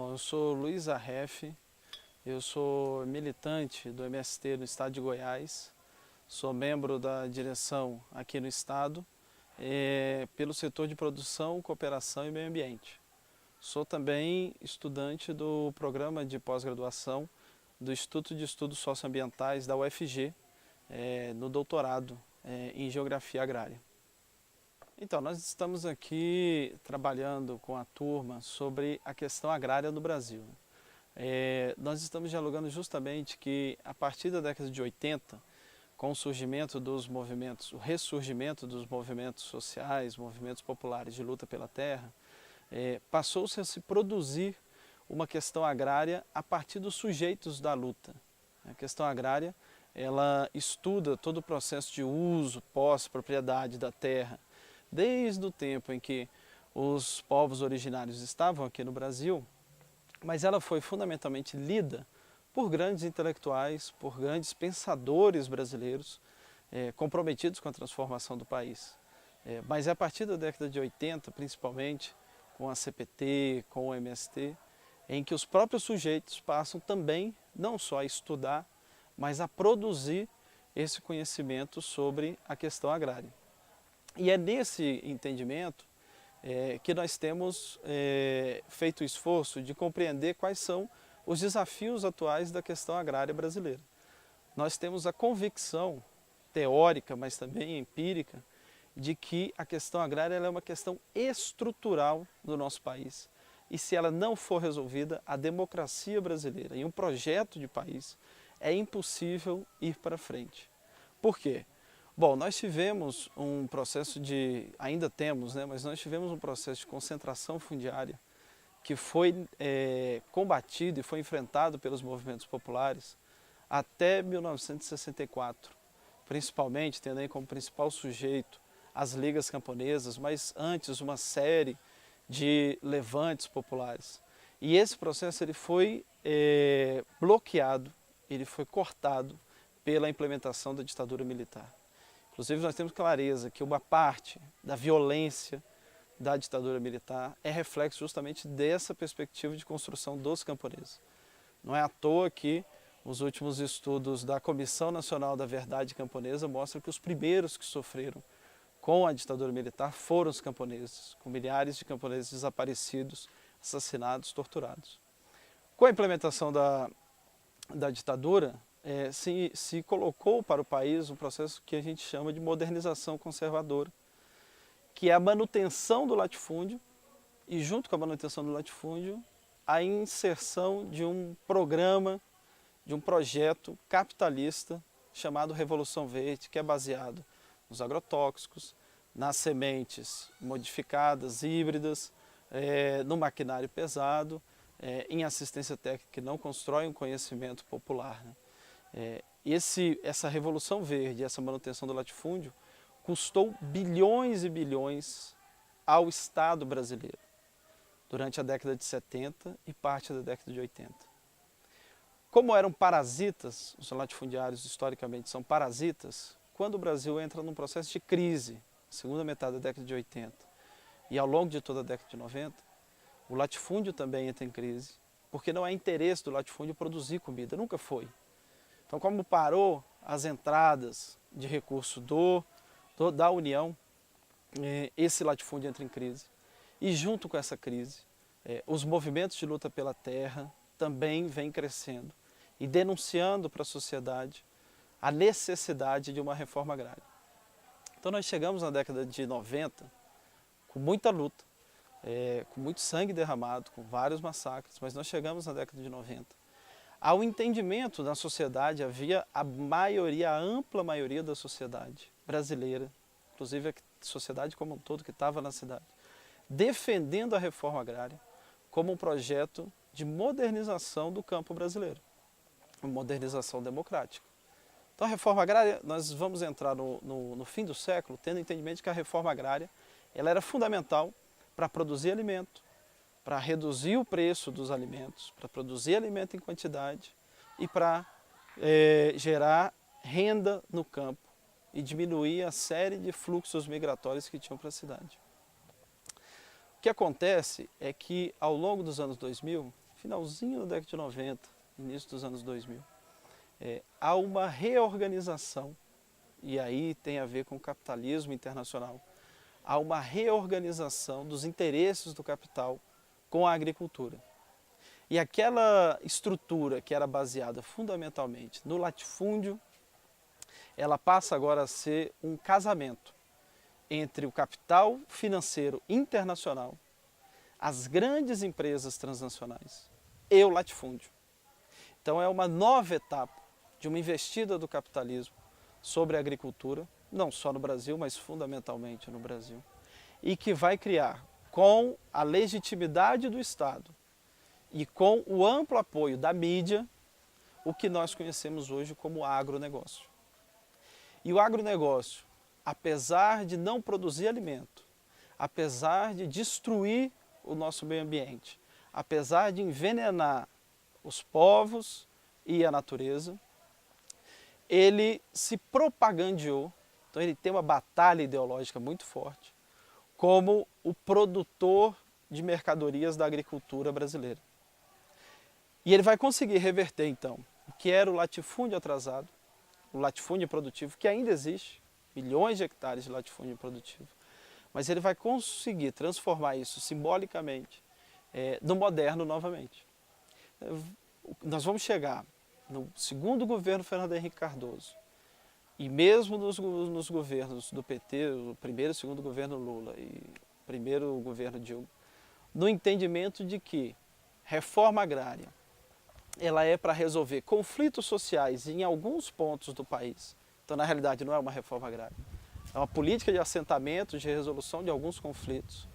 Bom, eu sou Luiz Arref, eu sou militante do MST no estado de Goiás, sou membro da direção aqui no estado, pelo setor de produção, cooperação e meio ambiente. Sou também estudante do programa de pós-graduação do Instituto de Estudos Socioambientais da UFG, no doutorado em Geografia Agrária. Então, nós estamos aqui trabalhando com a turma sobre a questão agrária no Brasil. Nós estamos dialogando justamente que a partir da década de 80, com o surgimento dos movimentos, o ressurgimento dos movimentos sociais, movimentos populares de luta pela terra, passou-se a se produzir uma questão agrária a partir dos sujeitos da luta. A questão agrária, ela estuda todo o processo de uso, posse, propriedade da terra, desde o tempo em que os povos originários estavam aqui no Brasil, mas ela foi fundamentalmente lida por grandes intelectuais, por grandes pensadores brasileiros comprometidos com a transformação do país. Mas é a partir da década de 80, principalmente, com a CPT, com o MST, em que os próprios sujeitos passam também não só a estudar, mas a produzir esse conhecimento sobre a questão agrária. E é nesse entendimento que nós temos feito o esforço de compreender quais são os desafios atuais da questão agrária brasileira. Nós temos a convicção teórica, mas também empírica, de que a questão agrária é uma questão estrutural do nosso país. E se ela não for resolvida, a democracia brasileira e um projeto de país é impossível ir para frente. Por quê? Bom, nós tivemos um processo ainda temos, mas nós tivemos um processo de concentração fundiária que foi combatido e foi enfrentado pelos movimentos populares até 1964, principalmente tendo aí como principal sujeito as ligas camponesas, mas antes uma série de levantes populares. E esse processo ele foi bloqueado, ele foi cortado pela implementação da ditadura militar. Inclusive nós temos clareza que uma parte da violência da ditadura militar é reflexo justamente dessa perspectiva de construção dos camponeses. Não é à toa que os últimos estudos da Comissão Nacional da Verdade Camponesa mostram que os primeiros que sofreram com a ditadura militar foram os camponeses, com milhares de camponeses desaparecidos, assassinados, torturados. Com a implementação da ditadura, se colocou para o país um processo que a gente chama de modernização conservadora, que é a manutenção do latifúndio e, junto com a manutenção do latifúndio, a inserção de um programa, de um projeto capitalista chamado Revolução Verde, que é baseado nos agrotóxicos, nas sementes modificadas, híbridas, no maquinário pesado, em assistência técnica que não constrói um conhecimento popular. Essa Revolução Verde, essa manutenção do latifúndio, custou bilhões e bilhões ao Estado brasileiro durante a década de 70 e parte da década de 80. Como eram parasitas, os latifundiários historicamente são parasitas, quando o Brasil entra num processo de crise, segunda metade da década de 80 e ao longo de toda a década de 90, o latifúndio também entra em crise, porque não é interesse do latifúndio produzir comida, nunca foi. Então, como parou as entradas de recurso da União, esse latifúndio entra em crise. E junto com essa crise, os movimentos de luta pela terra também vêm crescendo e denunciando para a sociedade a necessidade de uma reforma agrária. Então nós chegamos na década de 90 com muita luta, com muito sangue derramado, com vários massacres, mas nós chegamos na década de 90 ao entendimento da sociedade, havia a ampla maioria da sociedade brasileira, inclusive a sociedade como um todo que estava na cidade, defendendo a reforma agrária como um projeto de modernização do campo brasileiro, uma modernização democrática. Então a reforma agrária, nós vamos entrar no fim do século tendo entendimento de que a reforma agrária ela era fundamental para produzir alimento, para reduzir o preço dos alimentos, para produzir alimento em quantidade e para gerar renda no campo e diminuir a série de fluxos migratórios que tinham para a cidade. O que acontece é que ao longo dos anos 2000, finalzinho da década de 90, início dos anos 2000, há uma reorganização, e aí tem a ver com o capitalismo internacional, há uma reorganização dos interesses do capital com a agricultura. E aquela estrutura que era baseada fundamentalmente no latifúndio, ela passa agora a ser um casamento entre o capital financeiro internacional, as grandes empresas transnacionais e o latifúndio. Então é uma nova etapa de uma investida do capitalismo sobre a agricultura, não só no Brasil, mas fundamentalmente no Brasil, e que vai criar, com a legitimidade do Estado e com o amplo apoio da mídia, o que nós conhecemos hoje como agronegócio. E o agronegócio, apesar de não produzir alimento, apesar de destruir o nosso meio ambiente, apesar de envenenar os povos e a natureza, ele se propagandeou, então ele tem uma batalha ideológica muito forte, como o produtor de mercadorias da agricultura brasileira. E ele vai conseguir reverter, então, o que era o latifúndio atrasado, o latifúndio produtivo, que ainda existe, milhões de hectares de latifúndio produtivo, mas ele vai conseguir transformar isso simbolicamente no moderno novamente. Nós vamos chegar no segundo governo Fernando Henrique Cardoso, e mesmo nos governos do PT, o primeiro e segundo governo Lula e o primeiro governo Dilma, no entendimento de que reforma agrária ela é para resolver conflitos sociais em alguns pontos do país. Então, na realidade, não é uma reforma agrária. É uma política de assentamento, de resolução de alguns conflitos,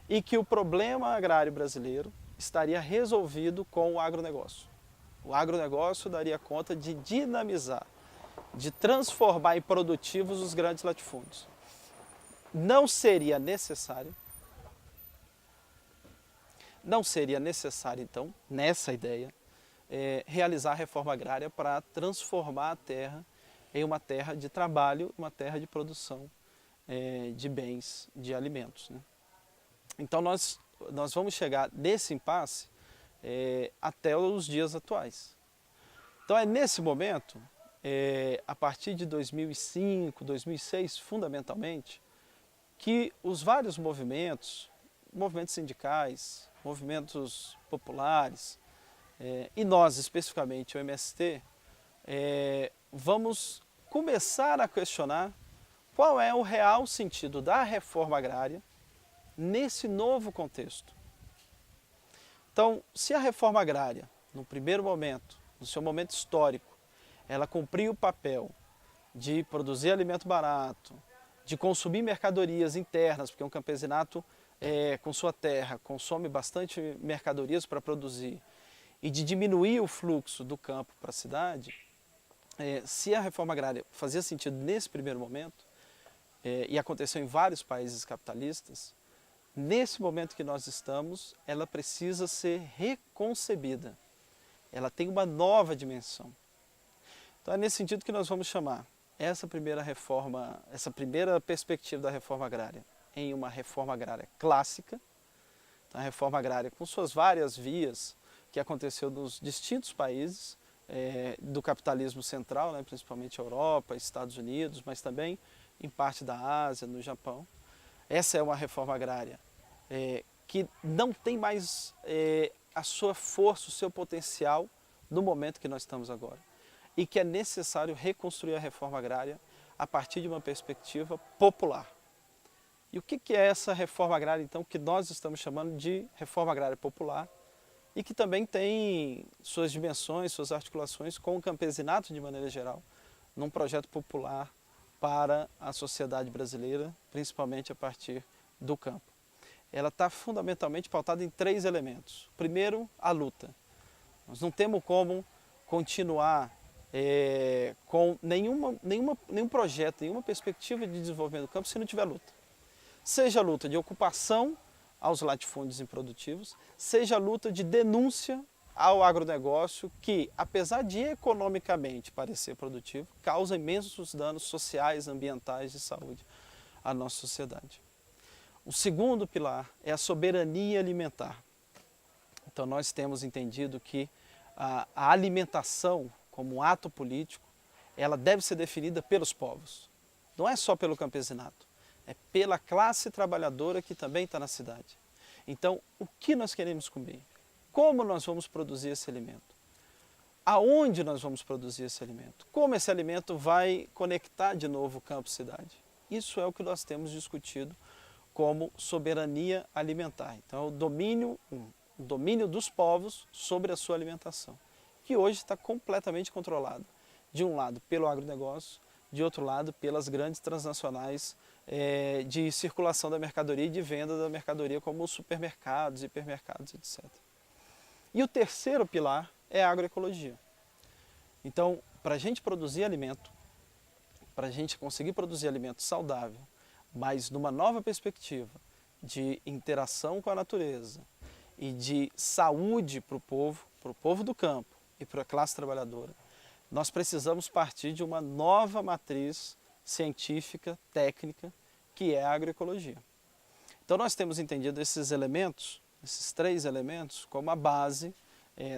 e que o problema agrário brasileiro estaria resolvido com o agronegócio. O agronegócio daria conta de dinamizar, de transformar em produtivos os grandes latifúndios. Não seria necessário, então, nessa ideia, realizar a reforma agrária para transformar a terra em uma terra de trabalho, uma terra de produção de bens, de alimentos, né? Então nós vamos chegar nesse impasse até os dias atuais. Então é nesse momento, a partir de 2005, 2006, fundamentalmente, que os vários movimentos sindicais, movimentos populares, e nós especificamente, o MST, vamos começar a questionar qual é o real sentido da reforma agrária nesse novo contexto. Então, se a reforma agrária, no primeiro momento, no seu momento histórico, ela cumpriu o papel de produzir alimento barato, de consumir mercadorias internas, porque um campesinato com sua terra consome bastante mercadorias para produzir, e de diminuir o fluxo do campo para a cidade, se a reforma agrária fazia sentido nesse primeiro momento, e aconteceu em vários países capitalistas, nesse momento que nós estamos, ela precisa ser reconcebida. Ela tem uma nova dimensão. Então é nesse sentido que nós vamos chamar essa primeira reforma, essa primeira perspectiva da reforma agrária em uma reforma agrária clássica. Então, a reforma agrária com suas várias vias que aconteceu nos distintos países do capitalismo central, né, principalmente Europa, Estados Unidos, mas também em parte da Ásia, no Japão. Essa é uma reforma agrária que não tem mais a sua força, o seu potencial no momento que nós estamos agora. E que é necessário reconstruir a reforma agrária a partir de uma perspectiva popular. E o que é essa reforma agrária, então, que nós estamos chamando de reforma agrária popular e que também tem suas dimensões, suas articulações com o campesinato de maneira geral, num projeto popular para a sociedade brasileira, principalmente a partir do campo. Ela está fundamentalmente pautada em 3 elementos. Primeiro, a luta. Nós não temos como continuar com nenhum projeto, nenhuma perspectiva de desenvolvimento do campo se não tiver luta. Seja a luta de ocupação aos latifúndios improdutivos, seja a luta de denúncia ao agronegócio que, apesar de economicamente parecer produtivo, causa imensos danos sociais, ambientais e de saúde à nossa sociedade. O segundo pilar é a soberania alimentar. Então, Então nós temos entendido que a alimentação como um ato político, ela deve ser definida pelos povos. Não é só pelo campesinato, é pela classe trabalhadora que também está na cidade. Então, o que nós queremos comer? Como nós vamos produzir esse alimento? Aonde nós vamos produzir esse alimento? Como esse alimento vai conectar de novo o campo e cidade? Isso é o que nós temos discutido como soberania alimentar. Então, o domínio dos povos sobre a sua alimentação, que hoje está completamente controlado, de um lado pelo agronegócio, de outro lado pelas grandes transnacionais de circulação da mercadoria e de venda da mercadoria, como os supermercados, hipermercados, etc. E o terceiro pilar é a agroecologia. Então, para a gente produzir alimento, para a gente conseguir produzir alimento saudável, mas numa nova perspectiva de interação com a natureza e de saúde para o povo do campo e para a classe trabalhadora, nós precisamos partir de uma nova matriz científica, técnica, que é a agroecologia. Então nós temos entendido esses elementos, esses três elementos, como a base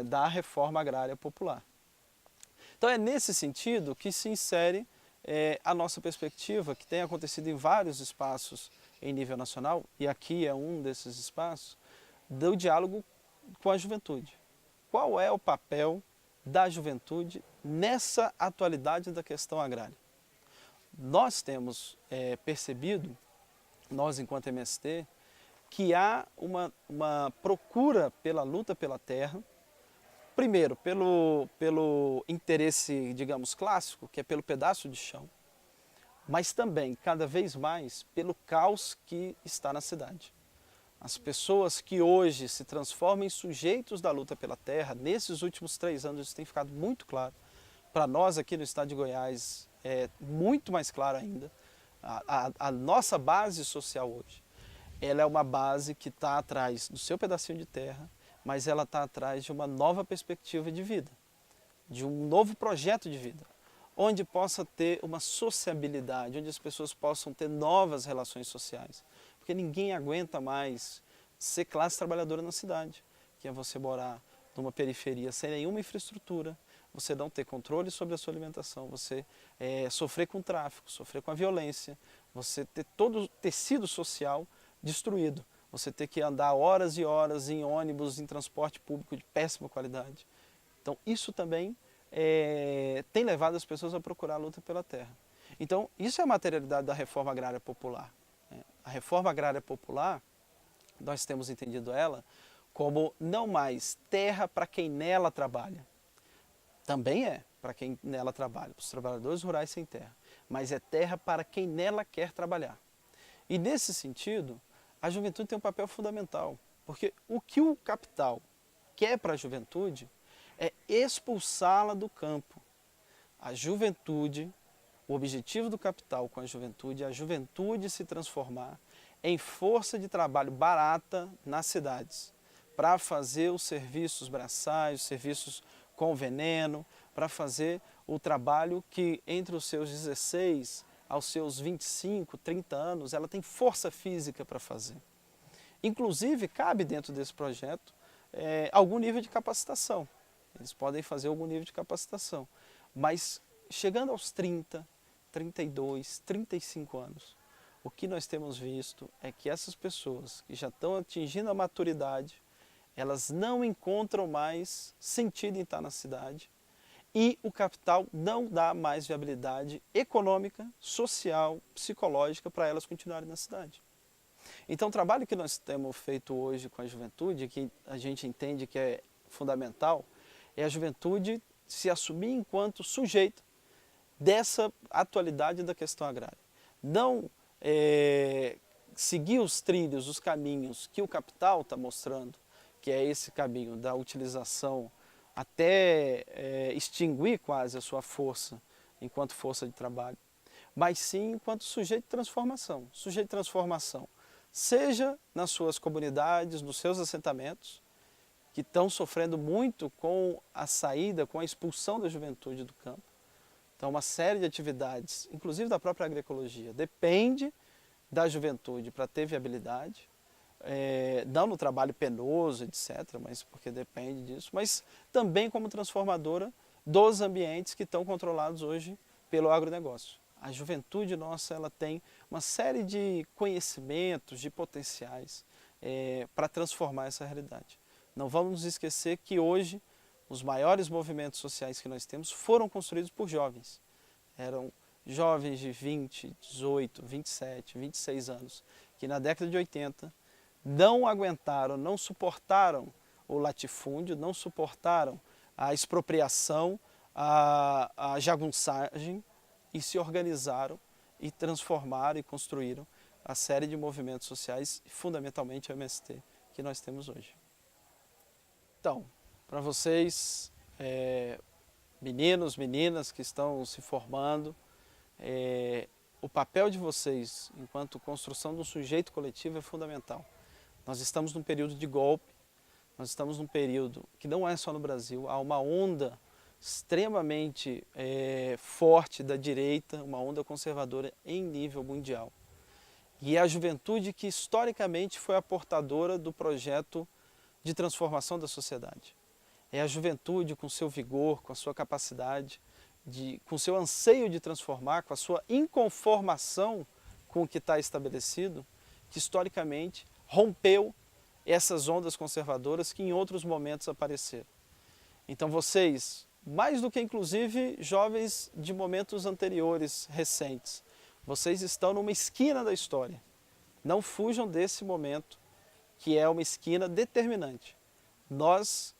da reforma agrária popular. Então é nesse sentido que se insere a nossa perspectiva, que tem acontecido em vários espaços em nível nacional, e aqui é um desses espaços, do diálogo com a juventude. Qual é o papel da juventude nessa atualidade da questão agrária? Nós temos percebido, nós enquanto MST, que há uma procura pela luta pela terra, primeiro pelo interesse, digamos, clássico, que é pelo pedaço de chão, mas também, cada vez mais, pelo caos que está na cidade. As pessoas que hoje se transformam em sujeitos da luta pela terra, nesses últimos 3 anos isso tem ficado muito claro. Para nós aqui no estado de Goiás é muito mais claro ainda. A nossa base social hoje, ela é uma base que está atrás do seu pedacinho de terra, mas ela está atrás de uma nova perspectiva de vida, de um novo projeto de vida, onde possa ter uma sociabilidade, onde as pessoas possam ter novas relações sociais. Porque ninguém aguenta mais ser classe trabalhadora na cidade, que é você morar numa periferia sem nenhuma infraestrutura, você não ter controle sobre a sua alimentação, você sofrer com o tráfico, sofrer com a violência, você ter todo o tecido social destruído, você ter que andar horas e horas em ônibus, em transporte público de péssima qualidade. Então isso também tem levado as pessoas a procurar a luta pela terra. Então isso é a materialidade da reforma agrária popular. A reforma agrária popular, nós temos entendido ela como não mais terra para quem nela trabalha. Também é para quem nela trabalha, para os trabalhadores rurais sem terra, mas é terra para quem nela quer trabalhar. E nesse sentido, a juventude tem um papel fundamental, porque o que o capital quer para a juventude é expulsá-la do campo. A juventude, o objetivo do capital com a juventude é a juventude se transformar em força de trabalho barata nas cidades, para fazer os serviços braçais, os serviços com veneno, para fazer o trabalho que entre os seus 16 aos seus 25, 30 anos, ela tem força física para fazer. Inclusive, cabe dentro desse projeto algum nível de capacitação. Eles podem fazer algum nível de capacitação. Mas chegando aos 30, 32, 35 anos, o que nós temos visto é que essas pessoas que já estão atingindo a maturidade, elas não encontram mais sentido em estar na cidade e o capital não dá mais viabilidade econômica, social, psicológica para elas continuarem na cidade. Então o trabalho que nós temos feito hoje com a juventude, que a gente entende que é fundamental, é a juventude se assumir enquanto sujeito dessa atualidade da questão agrária. Não seguir os trilhos, os caminhos que o capital está mostrando, que é esse caminho da utilização até extinguir quase a sua força enquanto força de trabalho, mas sim enquanto sujeito de transformação. Sujeito de transformação, seja nas suas comunidades, nos seus assentamentos, que estão sofrendo muito com a saída, com a expulsão da juventude do campo. Então uma série de atividades, inclusive da própria agroecologia, depende da juventude para ter viabilidade. não no trabalho penoso, etc., mas porque depende disso, mas também como transformadora dos ambientes que estão controlados hoje pelo agronegócio. A juventude nossa, ela tem uma série de conhecimentos, de potenciais para transformar essa realidade. Não vamos nos esquecer que hoje os maiores movimentos sociais que nós temos foram construídos por jovens. Eram jovens de 20, 18, 27, 26 anos, que na década de 80 não aguentaram, não suportaram o latifúndio, não suportaram a expropriação, a jagunçagem, e se organizaram e transformaram e construíram a série de movimentos sociais, fundamentalmente o MST, que nós temos hoje. Então, para vocês, meninos, meninas que estão se formando, o papel de vocês, enquanto construção de um sujeito coletivo, é fundamental. Nós estamos num período de golpe, nós estamos num período que não é só no Brasil, há uma onda extremamente forte da direita, uma onda conservadora em nível mundial. E é a juventude que historicamente foi a portadora do projeto de transformação da sociedade. É a juventude com seu vigor, com a sua capacidade, com seu anseio de transformar, com a sua inconformação com o que está estabelecido, que historicamente rompeu essas ondas conservadoras que em outros momentos apareceram. Então vocês, mais do que inclusive jovens de momentos anteriores, recentes, vocês estão numa esquina da história. Não fujam desse momento, que é uma esquina determinante. Nós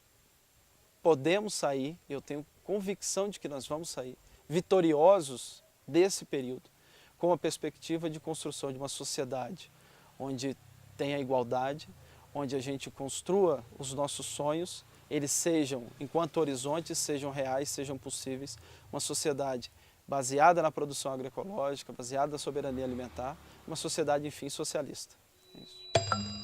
podemos sair, eu tenho convicção de que nós vamos sair, vitoriosos desse período, com a perspectiva de construção de uma sociedade onde tenha igualdade, onde a gente construa os nossos sonhos, eles sejam, enquanto horizontes, sejam reais, sejam possíveis, uma sociedade baseada na produção agroecológica, baseada na soberania alimentar, uma sociedade, enfim, socialista. É isso.